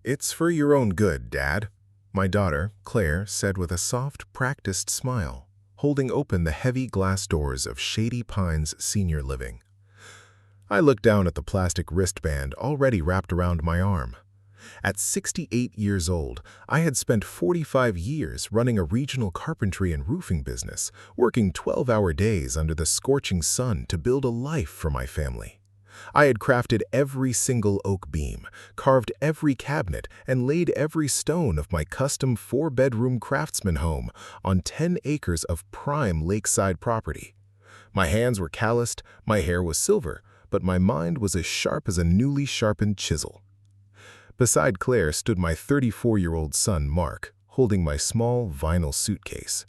It's for your own good, Dad, my daughter, Claire, said with a soft, practiced smile, holding open the heavy glass doors of Shady Pines Senior Living. I looked down at the plastic wristband already wrapped around my arm. At 68 years old, I had spent 45 years running a regional carpentry and roofing business, working 12-hour days under the scorching sun to build a life for my family. I had crafted every single oak beam, carved every cabinet, and laid every stone of my custom 4-bedroom craftsman home on 10 acres of prime lakeside property. My hands were calloused, my hair was silver, but my mind was as sharp as a newly sharpened chisel. Beside Claire stood my 34-year-old son, Mark, holding my small vinyl suitcase.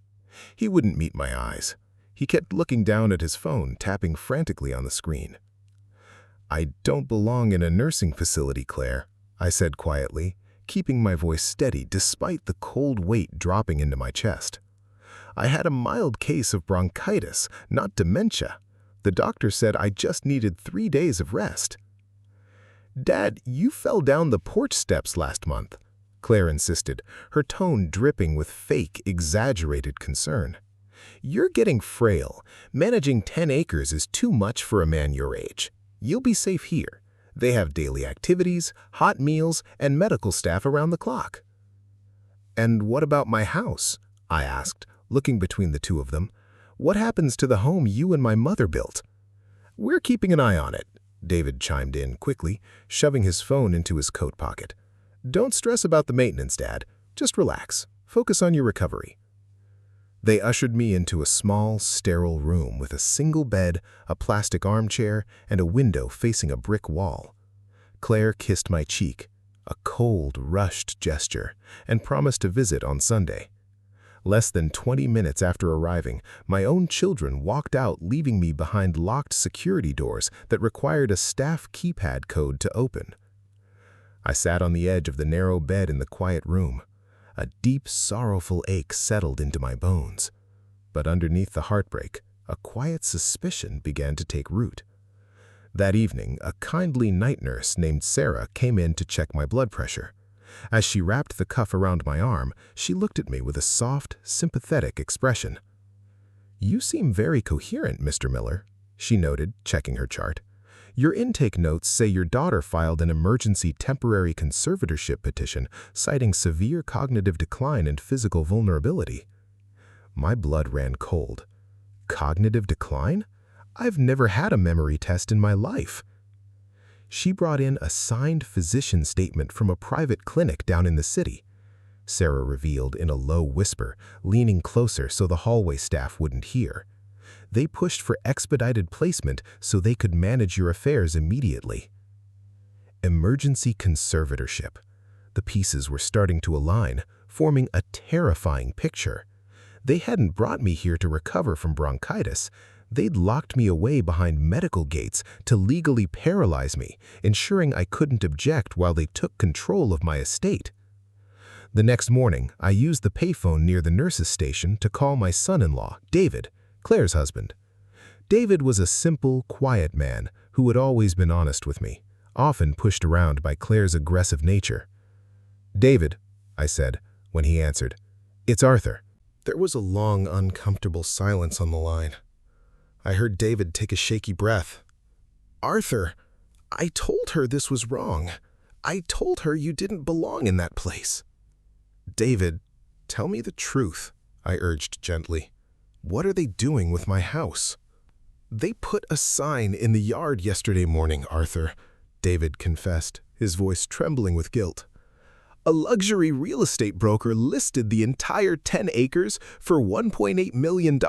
He wouldn't meet my eyes. He kept looking down at his phone, tapping frantically on the screen. "I don't belong in a nursing facility, Claire," I said quietly, keeping my voice steady despite the cold weight dropping into my chest. "I had a mild case of bronchitis, not dementia. The doctor said I just needed 3 days of rest." "Dad, you fell down the porch steps last month," Claire insisted, her tone dripping with fake, exaggerated concern. "You're getting frail. Managing 10 acres is too much for a man your age. You'll be safe here. They have daily activities, hot meals, and medical staff around the clock." "And what about my house?" I asked, looking between the two of them. "What happens to the home you and my mother built?" "We're keeping an eye on it," David chimed in quickly, shoving his phone into his coat pocket. "Don't stress about the maintenance, Dad. Just relax. Focus on your recovery." They ushered me into a small, sterile room with a single bed, a plastic armchair, and a window facing a brick wall. Claire kissed my cheek, a cold, rushed gesture, and promised to visit on Sunday. Less than 20 minutes after arriving, my own children walked out, leaving me behind locked security doors that required a staff keypad code to open. I sat on the edge of the narrow bed in the quiet room. A deep, sorrowful ache settled into my bones. But underneath the heartbreak, a quiet suspicion began to take root. That evening, a kindly night nurse named Sarah came in to check my blood pressure. As she wrapped the cuff around my arm, she looked at me with a soft, sympathetic expression. "You seem very coherent, Mr. Miller," she noted, checking her chart. "Your intake notes say your daughter filed an emergency temporary conservatorship petition citing severe cognitive decline and physical vulnerability." My blood ran cold. Cognitive decline? I've never had a memory test in my life. She brought in a signed physician statement from a private clinic down in the city, Sarah revealed in a low whisper, leaning closer so the hallway staff wouldn't hear. "They pushed for expedited placement so they could manage your affairs immediately." Emergency conservatorship. The pieces were starting to align, forming a terrifying picture. They hadn't brought me here to recover from bronchitis. They'd locked me away behind medical gates to legally paralyze me, ensuring I couldn't object while they took control of my estate. The next morning, I used the payphone near the nurse's station to call my son-in-law, David, Claire's husband. David was a simple, quiet man who had always been honest with me, often pushed around by Claire's aggressive nature. "David," I said, when he answered. "It's Arthur." There was a long, uncomfortable silence on the line. I heard David take a shaky breath. "Arthur, I told her this was wrong. I told her you didn't belong in that place." "David, tell me the truth," I urged gently. "What are they doing with my house?" "They put a sign in the yard yesterday morning, Arthur," David confessed, his voice trembling with guilt. "A luxury real estate broker listed the entire 10 acres for $1.8 million.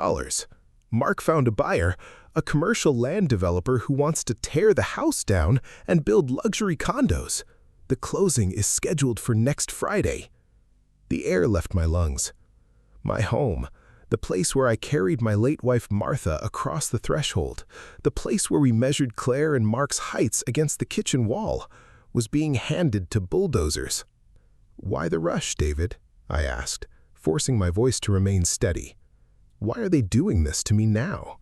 Mark found a buyer, a commercial land developer who wants to tear the house down and build luxury condos. The closing is scheduled for next Friday." The air left my lungs. My home, the place where I carried my late wife Martha across the threshold, the place where we measured Claire and Mark's heights against the kitchen wall, was being handed to bulldozers. "Why the rush, David?" I asked, forcing my voice to remain steady. "Why are they doing this to me now?"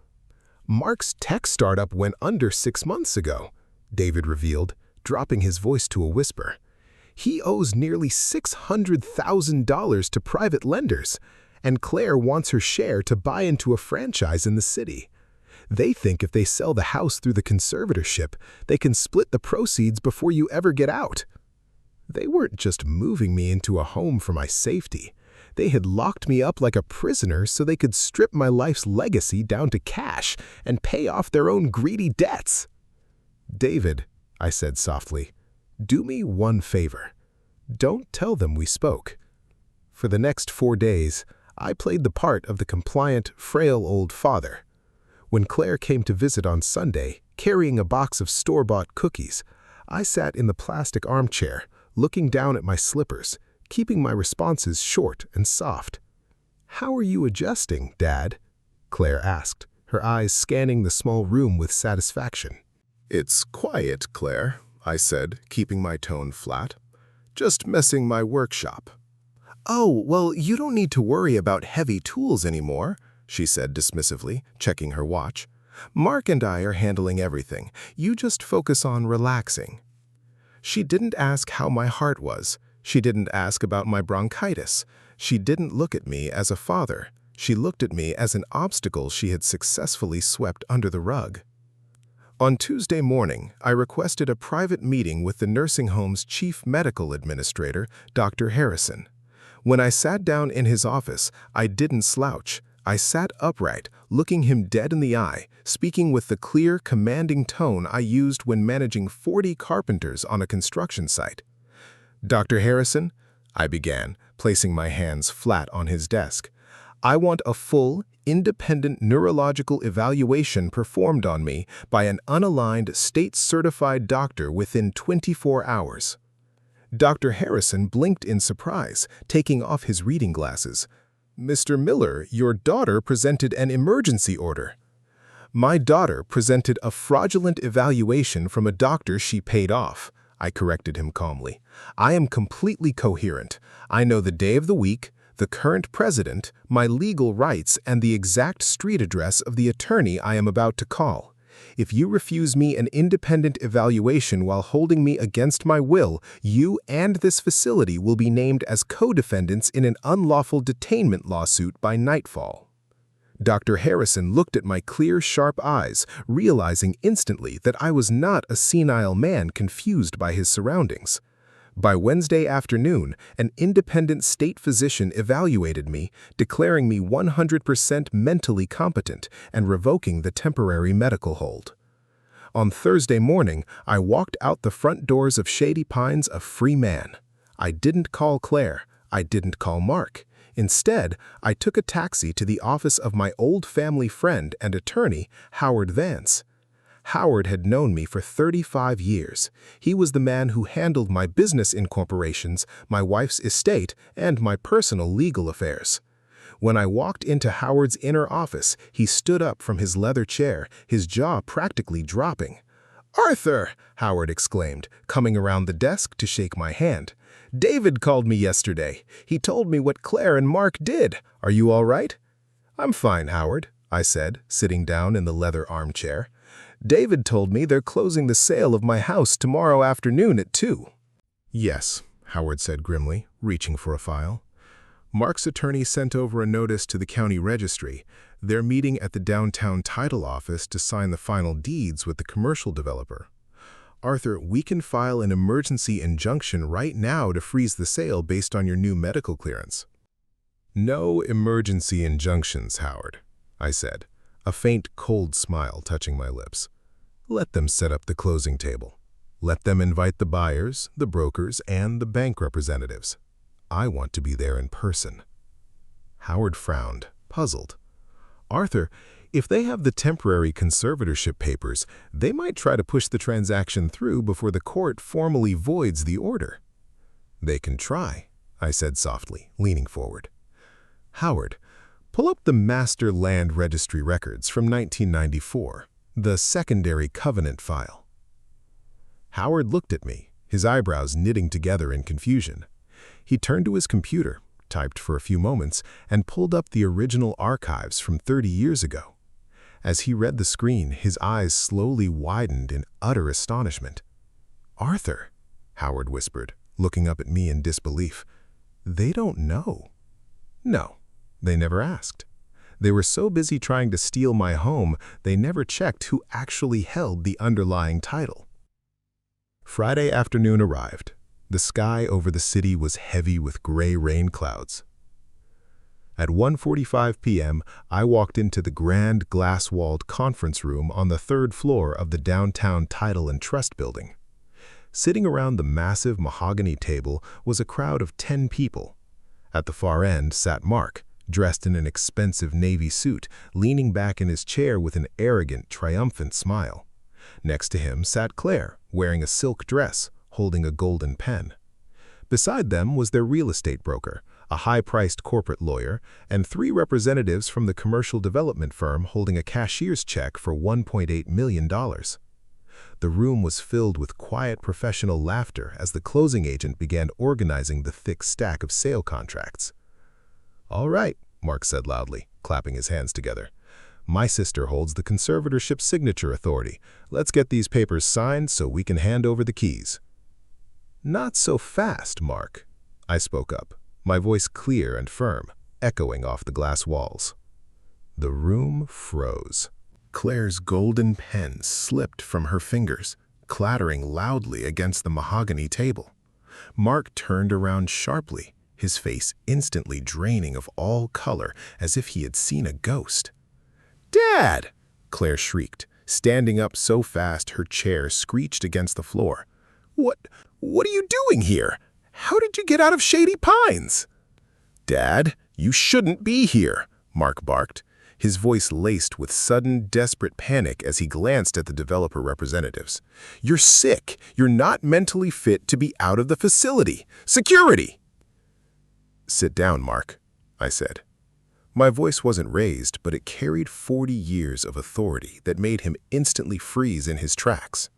"Mark's tech startup went under 6 months ago," David revealed, dropping his voice to a whisper. He owes nearly $600,000 to private lenders, and Claire wants her share to buy into a franchise in the city. They think if they sell the house through the conservatorship, they can split the proceeds before you ever get out. They weren't just moving me into a home for my safety. They had locked me up like a prisoner so they could strip my life's legacy down to cash and pay off their own greedy debts. "David," I said softly, "do me one favor. Don't tell them we spoke." For the next 4 days, I played the part of the compliant, frail old father. When Claire came to visit on Sunday, carrying a box of store-bought cookies, I sat in the plastic armchair, looking down at my slippers, keeping my responses short and soft. "How are you adjusting, Dad?" Claire asked, her eyes scanning the small room with satisfaction. "It's quiet, Claire," I said, keeping my tone flat. "Just messing my workshop." "Oh, well, you don't need to worry about heavy tools anymore," she said dismissively, checking her watch. "Mark and I are handling everything. You just focus on relaxing." She didn't ask how my heart was. She didn't ask about my bronchitis. She didn't look at me as a father. She looked at me as an obstacle she had successfully swept under the rug. On Tuesday morning, I requested a private meeting with the nursing home's chief medical administrator, Dr. Harrison. When I sat down in his office, I didn't slouch. I sat upright, looking him dead in the eye, speaking with the clear, commanding tone I used when managing 40 carpenters on a construction site. "Dr. Harrison," I began, placing my hands flat on his desk, "I want a full, independent neurological evaluation performed on me by an unaligned, state-certified doctor within 24 hours. Dr. Harrison blinked in surprise, taking off his reading glasses. "Mr. Miller, your daughter presented an emergency order." "My daughter presented a fraudulent evaluation from a doctor she paid off," I corrected him calmly. "I am completely coherent. I know the day of the week, the current president, my legal rights, and the exact street address of the attorney I am about to call. If you refuse me an independent evaluation while holding me against my will, you and this facility will be named as co-defendants in an unlawful detainment lawsuit by nightfall." Dr. Harrison looked at my clear, sharp eyes, realizing instantly that I was not a senile man confused by his surroundings. By Wednesday afternoon, an independent state physician evaluated me, declaring me 100% mentally competent and revoking the temporary medical hold. On Thursday morning, I walked out the front doors of Shady Pines a free man. I didn't call Claire. I didn't call Mark. Instead, I took a taxi to the office of my old family friend and attorney, Howard Vance. Howard had known me for 35 years. He was the man who handled my business incorporations, my wife's estate, and my personal legal affairs. When I walked into Howard's inner office, he stood up from his leather chair, his jaw practically dropping. "Arthur!" Howard exclaimed, coming around the desk to shake my hand. "David called me yesterday. He told me what Claire and Mark did. Are you all right?" "I'm fine, Howard," I said, sitting down in the leather armchair. "David told me they're closing the sale of my house tomorrow afternoon at 2. "Yes," Howard said grimly, reaching for a file. "Mark's attorney sent over a notice to the county registry. They're meeting at the downtown title office to sign the final deeds with the commercial developer. Arthur, we can file an emergency injunction right now to freeze the sale based on your new medical clearance." "No emergency injunctions, Howard," I said, a faint, cold smile touching my lips. "Let them set up the closing table. Let them invite the buyers, the brokers, and the bank representatives. I want to be there in person." Howard frowned, puzzled. "Arthur, if they have the temporary conservatorship papers, they might try to push the transaction through before the court formally voids the order." "They can try," I said softly, leaning forward. "Howard, pull up the Master Land Registry records from 1994, the secondary covenant file." Howard looked at me, his eyebrows knitting together in confusion. He turned to his computer, typed for a few moments, and pulled up the original archives from 30 years ago. As he read the screen, his eyes slowly widened in utter astonishment. "Arthur," Howard whispered, looking up at me in disbelief. They don't know. No, they never asked. They were so busy trying to steal my home, they never checked who actually held the underlying title. Friday afternoon arrived. The sky over the city was heavy with gray rain clouds. At 1:45 p.m., I walked into the grand glass-walled conference room on the third floor of the downtown Title and Trust building. Sitting around the massive mahogany table was a crowd of 10 people. At the far end sat Mark, dressed in an expensive navy suit, leaning back in his chair with an arrogant, triumphant smile. Next to him sat Claire, wearing a silk dress, holding a golden pen. Beside them was their real estate broker, a high-priced corporate lawyer, and 3 representatives from the commercial development firm holding a cashier's check for $1.8 million. The room was filled with quiet professional laughter as the closing agent began organizing the thick stack of sale contracts. "All right," Mark said loudly, clapping his hands together. "My sister holds the conservatorship signature authority. Let's get these papers signed so we can hand over the keys." "Not so fast, Mark," I spoke up, my voice clear and firm, echoing off the glass walls. The room froze. Claire's golden pen slipped from her fingers, clattering loudly against the mahogany table. Mark turned around sharply, his face instantly draining of all color as if he had seen a ghost. "Dad!" Claire shrieked, standing up so fast her chair screeched against the floor. What are you doing here? How did you get out of Shady Pines?" "Dad, you shouldn't be here," Mark barked, his voice laced with sudden, desperate panic as he glanced at the developer representatives. "You're sick. You're not mentally fit to be out of the facility. Security!" "Sit down, Mark," I said. My voice wasn't raised, but it carried 40 years of authority that made him instantly freeze in his tracks.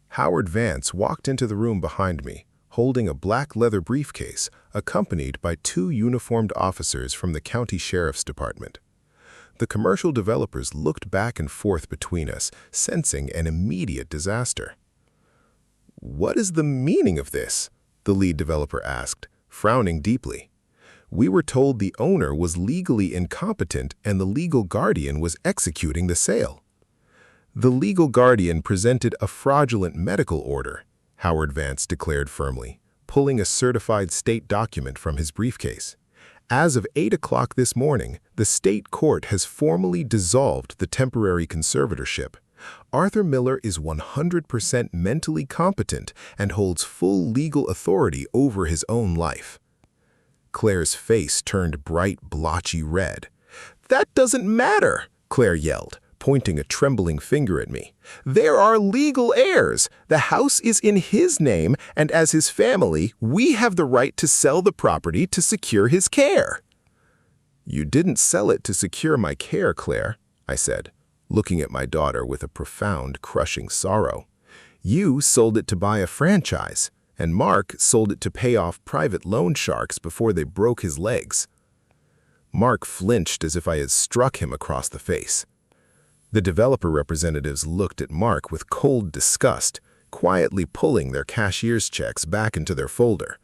Howard Vance walked into the room behind me, holding a black leather briefcase, accompanied by 2 uniformed officers from the county sheriff's department. The commercial developers looked back and forth between us, sensing an immediate disaster. "What is the meaning of this?" the lead developer asked, frowning deeply. "We were told the owner was legally incompetent and the legal guardian was executing the sale." "The legal guardian presented a fraudulent medical order," Howard Vance declared firmly, pulling a certified state document from his briefcase. "As of 8 o'clock this morning, the state court has formally dissolved the temporary conservatorship. Arthur Miller is 100% mentally competent and holds full legal authority over his own life." Claire's face turned bright, blotchy red. "That doesn't matter," Claire yelled, pointing a trembling finger at me. "There are legal heirs. The house is in his name, and as his family, we have the right to sell the property to secure his care." "You didn't sell it to secure my care, Claire," I said, looking at my daughter with a profound, crushing sorrow. "You sold it to buy a franchise, and Mark sold it to pay off private loan sharks before they broke his legs." Mark flinched as if I had struck him across the face. The developer representatives looked at Mark with cold disgust, quietly pulling their cashier's checks back into their folder.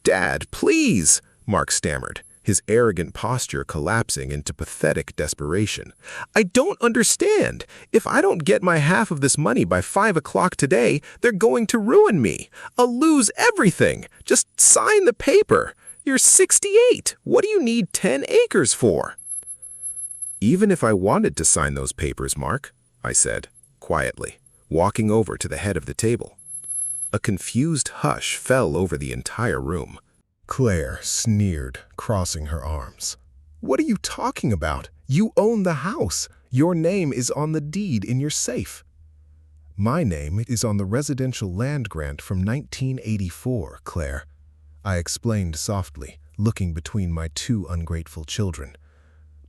"Dad, please," Mark stammered, his arrogant posture collapsing into pathetic desperation. "I don't understand. If I don't get my half of this money by 5 o'clock today, they're going to ruin me. I'll lose everything. Just sign the paper. You're 68. What do you need 10 acres for?" "Even if I wanted to sign those papers, Mark," I said, quietly, walking over to the head of the table. A confused hush fell over the entire room. Claire sneered, crossing her arms. "What are you talking about? You own the house. Your name is on the deed in your safe." "My name is on the residential land grant from 1984, Claire," I explained softly, looking between my 2 ungrateful children.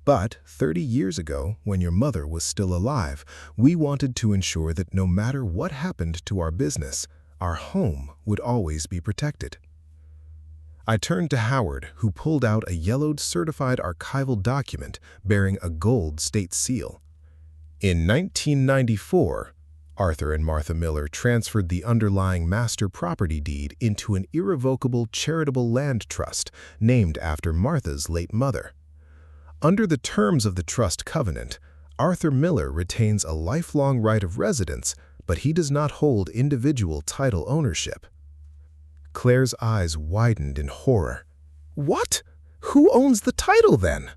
"But 30 years ago, when your mother was still alive, we wanted to ensure that no matter what happened to our business, our home would always be protected." I turned to Howard, who pulled out a yellowed certified archival document bearing a gold state seal. "In 1994, Arthur and Martha Miller transferred the underlying master property deed into an irrevocable charitable land trust named after Martha's late mother. Under the terms of the trust covenant, Arthur Miller retains a lifelong right of residence, but he does not hold individual title ownership. Claire's eyes widened in horror. What? Who owns the title then?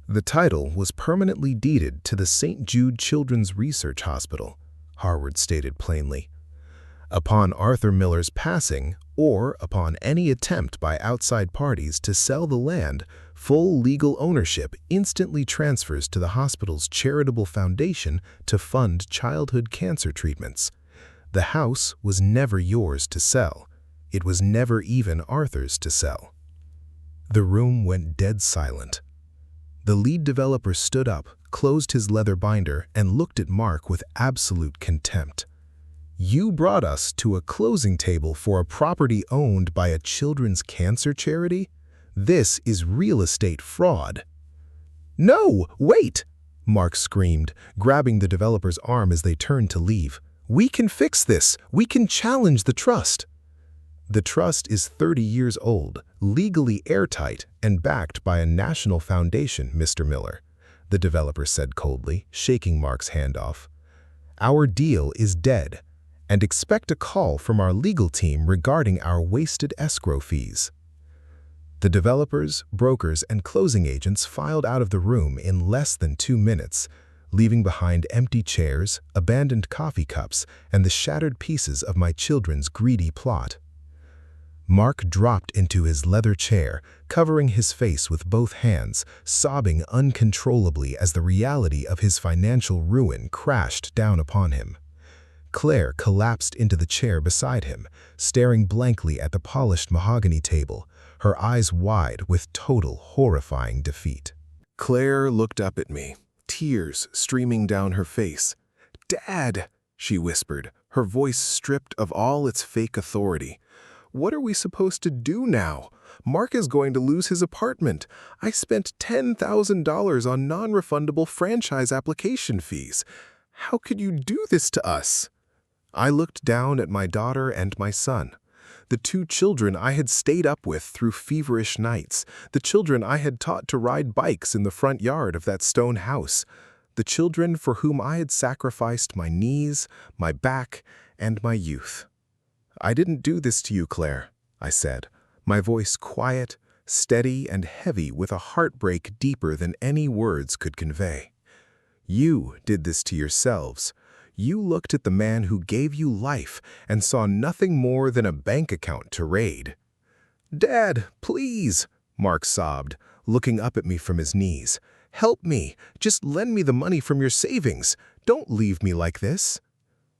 The title was permanently deeded to the St. Jude Children's Research Hospital, Harwood stated plainly. Upon Arthur Miller's passing, or upon any attempt by outside parties to sell the land, full legal ownership instantly transfers to the hospital's charitable foundation to fund childhood cancer treatments. The house was never yours to sell. It was never even Arthur's to sell. The room went dead silent. The lead developer stood up, closed his leather binder, and looked at Mark with absolute contempt. You brought us to a closing table for a property owned by a children's cancer charity? This is real estate fraud. No, wait! Mark screamed, grabbing the developer's arm as they turned to leave. We can fix this. We can challenge the trust. The trust is 30 years old, legally airtight, and backed by a national foundation, Mr. Miller, the developer said coldly, shaking Mark's hand off. Our deal is dead, and expect a call from our legal team regarding our wasted escrow fees. The developers, brokers, and closing agents filed out of the room in less than 2 minutes, leaving behind empty chairs, abandoned coffee cups, and the shattered pieces of my children's greedy plot. Mark dropped into his leather chair, covering his face with both hands, sobbing uncontrollably as the reality of his financial ruin crashed down upon him. Claire collapsed into the chair beside him, staring blankly at the polished mahogany table, her eyes wide with total, horrifying defeat. Claire looked up at me, tears streaming down her face. "Dad," she whispered, her voice stripped of all its fake authority. "What are we supposed to do now? Mark is going to lose his apartment. I spent $10,000 on non-refundable franchise application fees. How could you do this to us?" I looked down at my daughter and my son, the 2 children I had stayed up with through feverish nights, the children I had taught to ride bikes in the front yard of that stone house, the children for whom I had sacrificed my knees, my back, and my youth. "I didn't do this to you, Claire," I said, my voice quiet, steady, and heavy with a heartbreak deeper than any words could convey. "You did this to yourselves. You looked at the man who gave you life and saw nothing more than a bank account to raid." "Dad, please," Mark sobbed, looking up at me from his knees. "Help me. Just lend me the money from your savings. Don't leave me like this."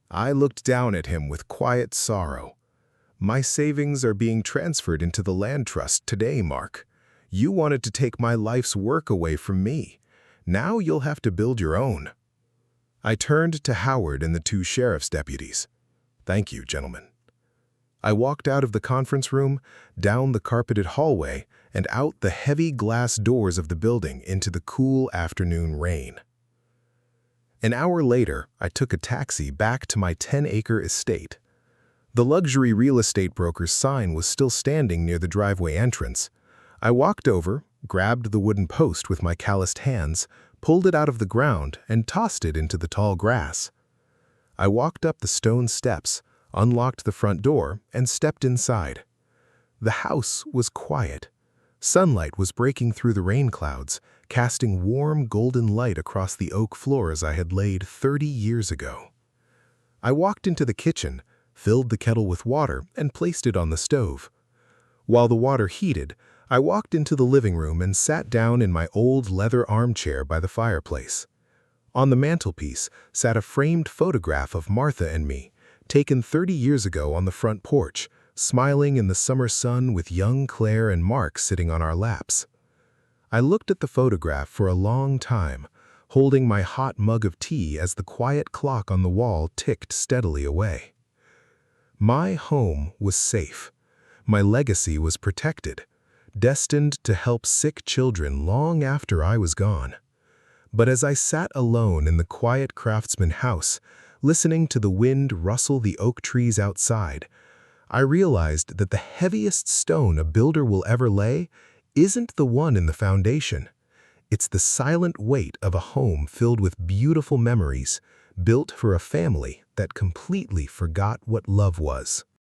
I looked down at him with quiet sorrow. "My savings are being transferred into the land trust today, Mark. You wanted to take my life's work away from me. Now you'll have to build your own." I turned to Howard and the 2 sheriff's deputies. "Thank you, gentlemen." I walked out of the conference room, down the carpeted hallway, and out the heavy glass doors of the building into the cool afternoon rain. An hour later, I took a taxi back to my 10-acre estate. The luxury real estate broker's sign was still standing near the driveway entrance. I walked over, grabbed the wooden post with my calloused hands, pulled it out of the ground, and tossed it into the tall grass. I walked up the stone steps, unlocked the front door, and stepped inside. The house was quiet. Sunlight was breaking through the rain clouds, casting warm golden light across the oak floors I had laid 30 years ago. I walked into the kitchen, filled the kettle with water, and placed it on the stove. While the water heated, I walked into the living room and sat down in my old leather armchair by the fireplace. On the mantelpiece sat a framed photograph of Martha and me, taken 30 years ago on the front porch, smiling in the summer sun with young Claire and Mark sitting on our laps. I looked at the photograph for a long time, holding my hot mug of tea as the quiet clock on the wall ticked steadily away. My home was safe. My legacy was protected, destined to help sick children long after I was gone. But as I sat alone in the quiet craftsman house, Listening to the wind rustle the oak trees outside, I realized that the heaviest stone a builder will ever lay isn't the one in the foundation. It's the silent weight of a home filled with beautiful memories, built for a family that completely forgot what love was.